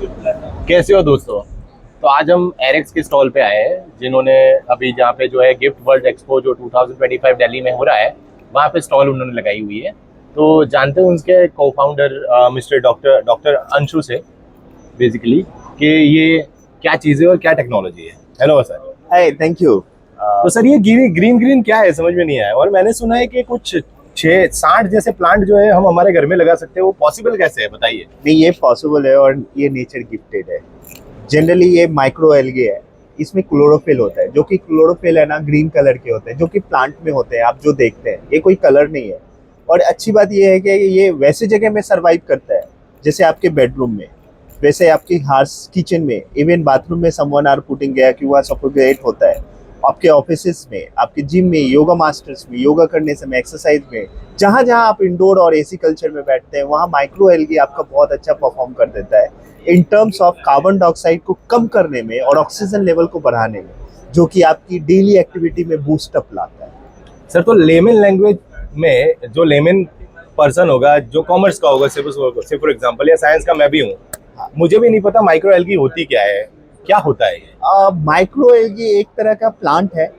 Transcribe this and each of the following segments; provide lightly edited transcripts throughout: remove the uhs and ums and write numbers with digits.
कैसे हो दोस्तों। तो आज हम एरेक्स के स्टॉल पे आए हैं, जिन्होंने अभी जहाँ पे जो है गिफ्ट वर्ल्ड एक्सपो जो 2025 दिल्ली में हो रहा है, वहाँ पे स्टॉल उन्होंने लगाई हुई है। तो जानते हैं उनके को founder mister doctor doctor Anshu से बेसिकली कि ये क्या चीज़ है और क्या टेक्नोलॉजी है। Hello sir. Hi, thank you. तो सर ये ग्रीन ग्रीन क्या है, समझ में नहीं आया। और मैंने सुना है कि कुछ 6-60 जैसे प्लांट जो है हम हमारे घर में लगा सकते हैं, वो पॉसिबल कैसे है, बताइए। नहीं, ये पॉसिबल है और ये नेचर गिफ्टेड है। जनरली ये माइक्रो एल्गे है। इसमें क्लोरोफिल होता है, जो कि क्लोरोफिल है ना, ग्रीन कलर के होते हैं, जो कि प्लांट में होते हैं। आप जो देखते हैं ये कोई कलर नहीं है। और अच्छी बात ये है कि ये वैसे जगह में सरवाइव करता है, जैसे आपके बेडरूम में, वैसे आपकी हार्स किचन में, इवन बाथरूम में समवन आर पुटिंग गया कि वहाँ सफोकेट होता है। आपके ऑफिस में, आपके जिम में, योगा मास्टर्स में, योगा करने समय, एक्सरसाइज में, जहाँ जहाँ आप इंडोर और एसी कल्चर में बैठते हैं, वहाँ माइक्रो एल्गी आपका बहुत अच्छा परफॉर्म कर देता है in terms of carbon dioxide को कम करने में और ऑक्सीजन लेवल को बढ़ाने में, जो कि आपकी डेली एक्टिविटी में बूस्ट अप लाता है। सर तो लेमन लैंग्वेज में जो लेमन पर्सन होगा, जो कॉमर्स का होगा, सिर्फ फॉर एग्जांपल, या साइंस का मैं भी हूँ, मुझे भी नहीं पता माइक्रो एल्गी होती क्या है, क्या होता है ये। माइक्रो एल्गी एक तरह का प्लांट है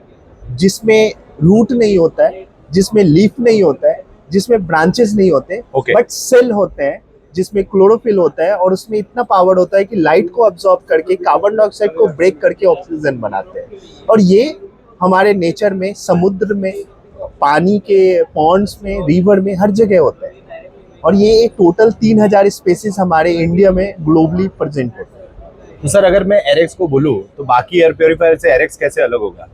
जिसमें रूट नहीं होता है, जिसमें लीफ नहीं होता है, जिसमें ब्रांचेस नहीं होते, Okay. बट सेल होते हैं जिसमें क्लोरोफिल होता है, और उसमें इतना पावर होता है कि लाइट को अब्सॉर्ब करके कार्बन डाइऑक्साइड को ब्रेक करके ऑक्सीजन बनाते हैं। और ये हमारे नेचर में, समुद्र में, पानी के पॉन्ड्स में, रिवर में, हर जगह होता है। और ये टोटल 3000 स्पेसीज हमारे इंडिया में ग्लोबली प्रेजेंट होते हैं। तो सर अगर मैं एरेक्स को बोलूँ तो बाकी एयर प्योरीफायर से एरेक्स कैसे अलग होगा।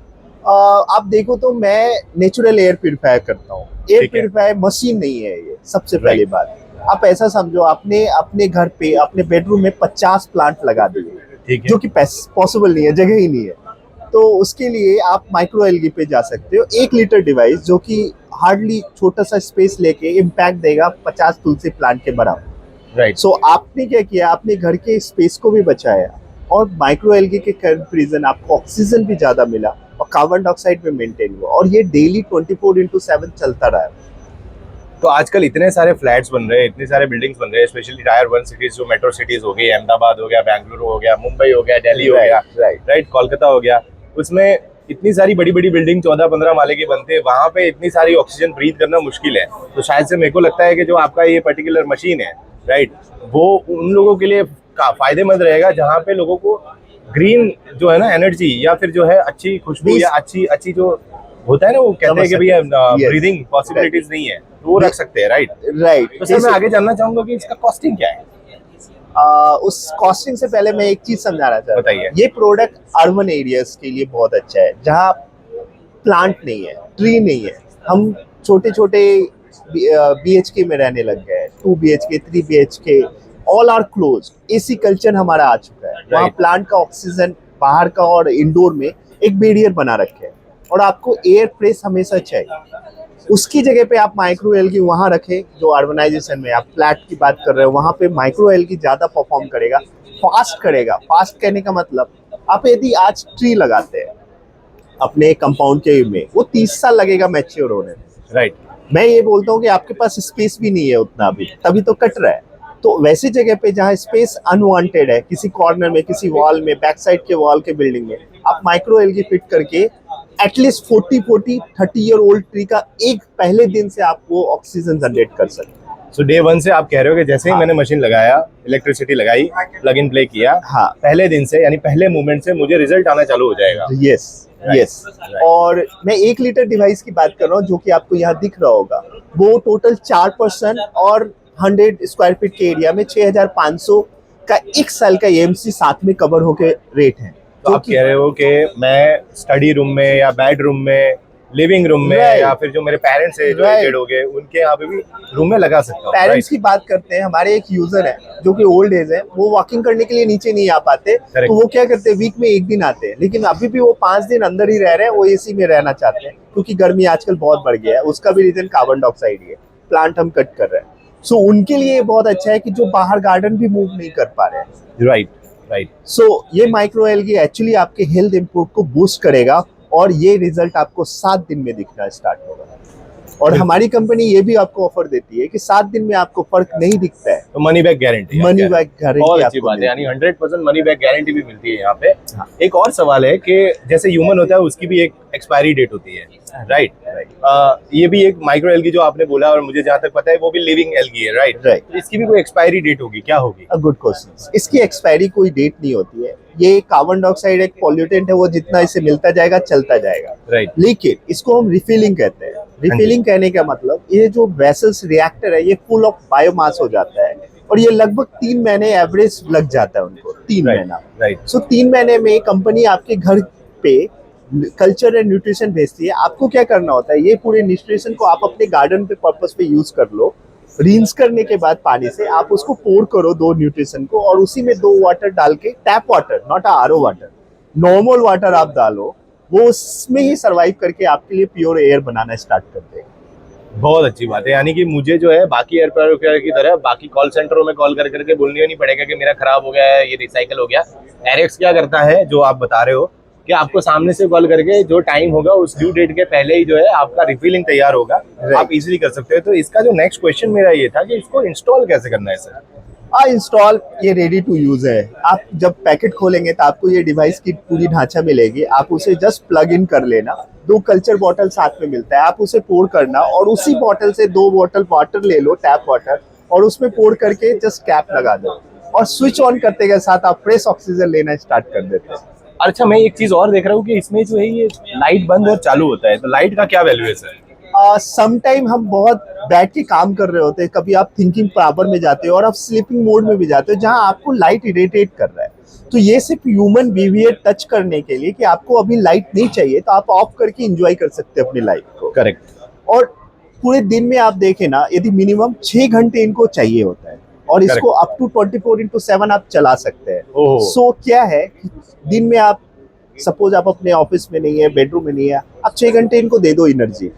आप देखो तो मैं नेचुरल एयर प्यूरिफायर करता हूँ। एयर ठीक है। प्यूरिफायर मशीन नहीं है ये, सबसे पहली बात। आप ऐसा समझो, आपने अपने घर पे, अपने बेडरूम में 50 प्लांट लगा दिए, ठीक है। जो कि पॉसिबल नहीं है, जगह ही नहीं है। तो उसके लिए आप माइक्रो एल्गी पे जा सकते हो। 1 लीटर डिवाइस, जो कि हार्डली छोटा सा स्पेस लेके इम्पैक्ट देगा 50 तुलसी प्लांट के बराबर। राइट। सो आपने क्या किया, आपने घर के स्पेस को भी बचाया, और माइक्रो एल्गी के कंपैरिजन आपको ऑक्सीजन भी ज्यादा मिला और कार्बन डाइऑक्साइड में मेंटेन हुआ, और ये डेली 24/7 चलता रहा है। तो आजकल इतने सारे फ्लैट्स बन रहे हैं, इतने सारे बिल्डिंग्स बन रहे हैं, स्पेशली टायर 1 सिटीज, जो मेट्रो सिटीज हो गई, अहमदाबाद हो गया, बेंगलुरु हो गया, मुंबई हो गया, दिल्ली हो गया, राइट, कोलकाता हो गया। उसमें इतनी सारी बड़ी बड़ी बिल्डिंग 14-15 माले की बनते हैं, वहां पे इतनी सारी ऑक्सीजन ब्रीथ करना मुश्किल है। तो शायद से मेरे को लगता है कि जो आपका ये पर्टिकुलर मशीन है, राइट, वो उन लोगों के लिए फायदेमंद रहेगा जहाँ पे लोगों को ग्रीन जो है ना एनर्जी, या फिर जो है अच्छी खुशबू, या अच्छी अच्छी जो होता है ना, वो कहते हैं कि भैया ब्रीदिंग पॉसिबिलिटीज नहीं है, तो वो रख सकते हैं, राइट। राइट। तो सर मैं आगे जानना चाहूंगा कि इसका कॉस्टिंग क्या है। उस कॉस्टिंग से पहले मैं एक चीज समझाना चाहता हूँ। बताइए। ये प्रोडक्ट अर्बन एरियाज के लिए बहुत अच्छा है, जहाँ प्लांट नहीं है, ट्री नहीं है। हम छोटे छोटे BHK में रहने लग गए हैं, 2 BHK, 3 BHK, all are close. AC culture हमारा आ चुका है। वहाँ प्लांट का ऑक्सीजन बाहर का और इंडोर में एक बैरियर बना रखे हैं, और आपको एयर फ्रेश हमेशा चाहिए। उसकी जगह पे आप माइक्रो एल्गी वहाँ रखें, जो अर्बनाइजेशन में आप फ्लैट की बात कर रहे हो, वहाँ पे माइक्रो एल्गी ज्यादा परफॉर्म करेगा, फास्ट करेगा। फास्ट कहने का मतलब, आप यदि आज ट्री लगाते हैं अपने कंपाउंड के में, वो 30 साल लगेगा मैच्योर होने में, राइट। मैं ये बोलता हूँ कि आपके पास स्पेस भी नहीं है उतना अभी, तभी तो कट रहा है। तो वैसी जगह पे जहाँ स्पेस अनवांटेड है, किसी कॉर्नर में, किसी वॉल में, बैक साइड के वॉल के बिल्डिंग में, आप माइक्रो एल्गी फिट करके एटलीस्ट 30 ईयर ओल्ड ट्री का एक पहले दिन से आप वो ऑक्सीजन जनरेट कर सकते हैं। सो डे 1 से आप कह रहे हो कि जैसे ही मैंने मशीन लगाया, इलेक्ट्रिसिटी लगाई, प्लग इन प्ले किया, हाँ, पहले दिन से यानी पहले मूवमेंट से मुझे रिजल्ट आना चालू हो जाएगा। Yes, yes. और मैं 1 लीटर डिवाइस की बात कर रहा हूँ, जो कि आपको यहाँ दिख रहा होगा। वो टोटल 4 पर्सन और 100 स्क्वायर फीट के एरिया में 6500 का 1 साल का EMC साथ में कवर होके रेट है। तो आप कह रहे हो कि मैं स्टडी रूम में या बेडरूम में, लिविंग रूम में, या फिर जो मेरे पेरेंट्स है जो एजेड हो गए, उनके यहाँ पे भी रूम में लगा सकता हूँ। पेरेंट्स की बात करते हैं, हमारे एक यूजर है जो कि ओल्ड एज है, वो वॉकिंग करने के लिए नीचे नहीं आ पाते, तो वो क्या करते हैं, वीक में 1 दिन आते हैं, लेकिन अभी भी वो 5 दिन अंदर ही रह रहे हैं। वो एसी में रहना चाहते हैं, क्योंकि गर्मी आजकल बहुत बढ़ गया है। उसका भी रीजन कार्बन डाइऑक्साइड ही है। प्लांट हम कट कर रहे हैं, सो उनके लिए बहुत अच्छा है कि जो बाहर गार्डन भी मूव नहीं कर पा रहे हैं। Right, right. सो ये माइक्रो एल्गी एक्चुअली आपके हेल्थ इम्प्रूव को बूस्ट करेगा, और ये रिजल्ट आपको 7 दिन में दिखना स्टार्ट होगा। और हमारी कंपनी ये भी आपको ऑफर देती है कि 7 दिन में आपको फर्क नहीं दिखता है तो money back guarantee, money back guarantee बहुत अच्छी बात है, यानी 100% मनी बैक गारंटी भी मिलती है यहाँ पे। एक और सवाल है कि जैसे ह्यूमन होता है उसकी भी एक एक्सपायरी डेट होती है, राइट? ये भी एक माइक्रो एल्गी जो आपने बोला, और मुझे जहाँ तक पता है वो भी लिविंग एल्गी है, राइट? तो इसकी भी कोई एक्सपायरी डेट होगी, क्या होगी? Good question. इसकी एक्सपायरी कोई डेट नहीं होती है। ये कार्बन डाइऑक्साइड एक पॉल्यूटेंट है, वो जितना इसे मिलता जाएगा चलता जाएगा, राइट? लेकिन इसको हम रिफिलिंग कहते हैं। रिफिलिंग कहने का मतलब ये जो वेसल्स रिएक्टर है ये फुल ऑफ बायोमास हो जाता है, और ये लगभग 3 महीने एवरेज लग जाता है उनको, 3 महीना, राइट। सो 3 महीने में कंपनी आपके घर पे कल्चर एंड न्यूट्रिशन भेजती है। आपको क्या करना होता है, ये पूरे न्यूट्रिशन को आप अपने गार्डन पे पर्पस पे यूज कर लो। रिंस करने के बाद पानी से आप उसको पोर करो 2 न्यूट्रिशन को, और उसी में 2 वाटर डाल के, tap water, not RO water, normal water आप डालो, वो उसमें ही सरवाइव करके आपके लिए प्योर एयर बनाना स्टार्ट कर देगा। बहुत अच्छी बात है, यानी कि मुझे जो है बाकी एयर प्योरिफायर की तरह बाकी कॉल सेंटरों में कॉल कर करके बोलने नहीं पड़ेगा कि मेरा खराब हो गया है, ये रिसाइकल हो गया। एरेक्स क्या करता है, जो आप बता रहे हो, कि आपको सामने से कॉल करके जो टाइम होगा उस ड्यू डेट के पहले ही जो है आपका रिफिलिंग तैयार होगा, आप इजीली कर सकते हो। तो इसका जो नेक्स्ट क्वेश्चन मेरा ये था कि इसको इंस्टॉल कैसे करना है सर? इंस्टॉल ये रेडी टू यूज है। आप जब पैकेट खोलेंगे तो आपको ये डिवाइस की पूरी ढांचा मिलेगी, आप उसे जस्ट प्लग इन कर लेना। 2 कल्चर बॉटल साथ में मिलता है, आप उसे पोर करना, और उसी बॉटल से 2 बॉटल वाटर ले लो, टैप वाटर, और उसमें पोर करके जस्ट कैप लगा दो, और स्विच ऑन करते के साथ आप फ्रेश ऑक्सीजन लेना स्टार्ट कर देते हैं। अच्छा, मैं एक चीज और देख रहा हूँ कि इसमें जो है ये लाइट बंद और चालू होता है, तो लाइट का क्या वैल्यू है सर? समटाइम हम बहुत बैठ के काम कर रहे होते हैं, कभी आप थिंकिंग पावर में जाते हो और आप स्लीपिंग मोड में भी जाते हो, जहां आपको लाइट इरिटेट कर रहा है। तो ये सिर्फ ह्यूमन बिहेवियर टच करने के लिए कि आपको अभी लाइट नहीं चाहिए, तो आप ऑफ करके एंजॉय कर सकते हैं अपनी लाइफ को। करेक्ट। और पूरे दिन में आप देखें ना, यदि मिनिमम 6 घंटे इनको चाहिए होता है, और इसको अप टू 24/7 आप चला सकते हैं। सो क्या है, दिन में आप सपोज आप अपने ऑफिस में नहीं है, बेडरूम में नहीं है, आप 6 घंटे इनको दे दो एनर्जी,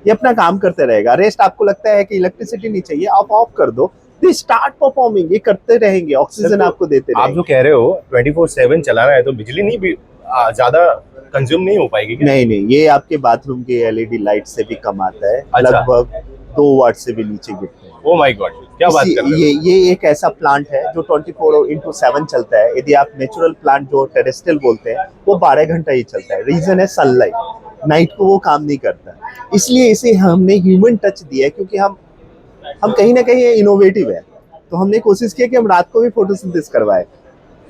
ये अपना काम करते रहेगा। रेस्ट आपको लगता है कि इलेक्ट्रिसिटी नहीं चाहिए, आप ऑफ कर दो, दे स्टार्ट परफॉर्मिंग, ये करते रहेंगे, ऑक्सीजन आपको देते रहेंगे। आप जो कह रहे हो 24/7 चलाना है, तो बिजली नहीं भी ज्यादा कंज्यूम नहीं हो पाएगी क्या? नहीं, ये आपके बाथरूम के एलईडी लाइट से भी कम आता है। अच्छा। लगभग 2 वाट से भी नीचे गिरते हैं। ओ माय गॉड, क्या बात कर रहे हो? ये एक ऐसा प्लांट है जो 24/7 चलता है। यदि आप नेचुरल प्लांट जो टेरेस्ट्रियल बोलते हैं, वो 12 घंटा ही चलता है। रीजन है सनलाइट, नाइट को वो काम नहीं करता, इसलिए इसे हमने ह्यूमन टच दिया है, क्योंकि हम कहीं ना कहीं इनोवेटिव है। तो हमने कोशिश की कि हम रात को भी फोटोसिंथेसिस करवाए,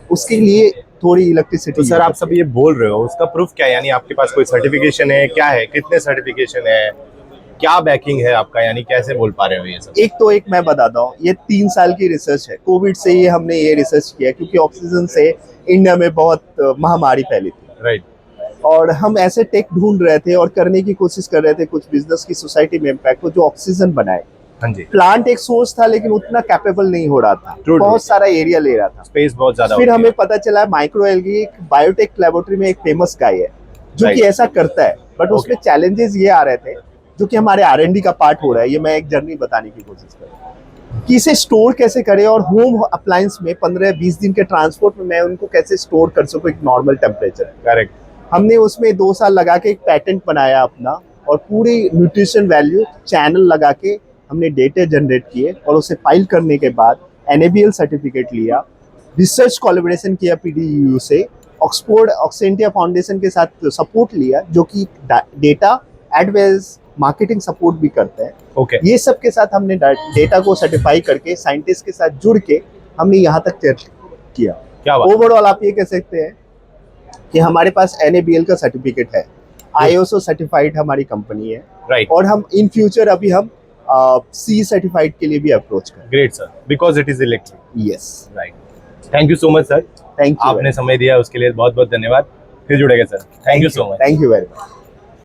उसके लिए थोड़ी इलेक्ट्रिसिटी। तो सर आप सब ये बोल रहे हो, उसका प्रूफ क्या है? यानी आपके पास कोई सर्टिफिकेशन है, क्या है, कितने सर्टिफिकेशन है, क्या बैकिंग है आपका, यानी कैसे बोल पा रहे हो ये सब? एक मैं बताता हूँ, ये 3 साल की रिसर्च है। कोविड से ही हमने ये रिसर्च किया, क्योंकि ऑक्सीजन से इंडिया में बहुत महामारी फैली थी, राइट? और हम ऐसे टेक ढूंढ रहे थे और करने की कोशिश कर रहे थे कुछ बिजनेस की सोसाइटी में इम्पैक्ट हो, जो ऑक्सीजन बनाए। हाँ जी। प्लांट एक सोर्स था, लेकिन उतना कैपेबल नहीं हो रहा था, बहुत सारा एरिया ले रहा था, स्पेस बहुत ज्यादा। फिर हमें पता चला माइक्रो एल्गी एक बायोटेक लैबोरेटरी में एक फेमस गाय है जो कि ऐसा करता है, बट उसमें चैलेंजेस ये आ रहे थे, जो कि हमारे R&D का पार्ट हो रहा है। ये मैं एक जर्नी बताने की कोशिश कर रहा हूँ कि इसे स्टोर कैसे करें, और होम अप्लायंस में 15-20 दिन के ट्रांसपोर्ट में मैं उनको कैसे स्टोर कर सकूँ एक नॉर्मल टेम्परेचर। करेक्ट। हमने उसमें 2 साल लगा के एक पैटेंट बनाया अपना, और पूरी न्यूट्रिशन वैल्यू चैनल लगा के हमने डेटा जनरेट किए, और उसे फाइल करने के बाद NABL सर्टिफिकेट लिया, रिसर्च कोलैबोरेशन किया PDU से, ऑक्सफोर्ड ऑक्सेंटिया फाउंडेशन के साथ सपोर्ट लिया, जो कि डेटा एडवाइस मार्केटिंग सपोर्ट भी करते हैं। ओके। ये सब के साथ हमने डेटा को सर्टिफाई करके साइंटिस्ट के साथ जुड़ के हमने यहाँ तक किया। क्या बात? ओवरऑल आप ये कह सकते हैं कि हमारे पास NABL का सर्टिफिकेट है, ISO सर्टिफाइड हमारी कंपनी है, राइट? और हम इन फ्यूचर अभी हम C सर्टिफाइड के लिए भी अप्रोच करें। Great sir, because it is electric. Yes, right. Thank you so much sir, thank you. आपने समय दिया उसके लिए बहुत बहुत धन्यवाद। फिर जुड़ेगा sir, thank you so much. Thank you very much.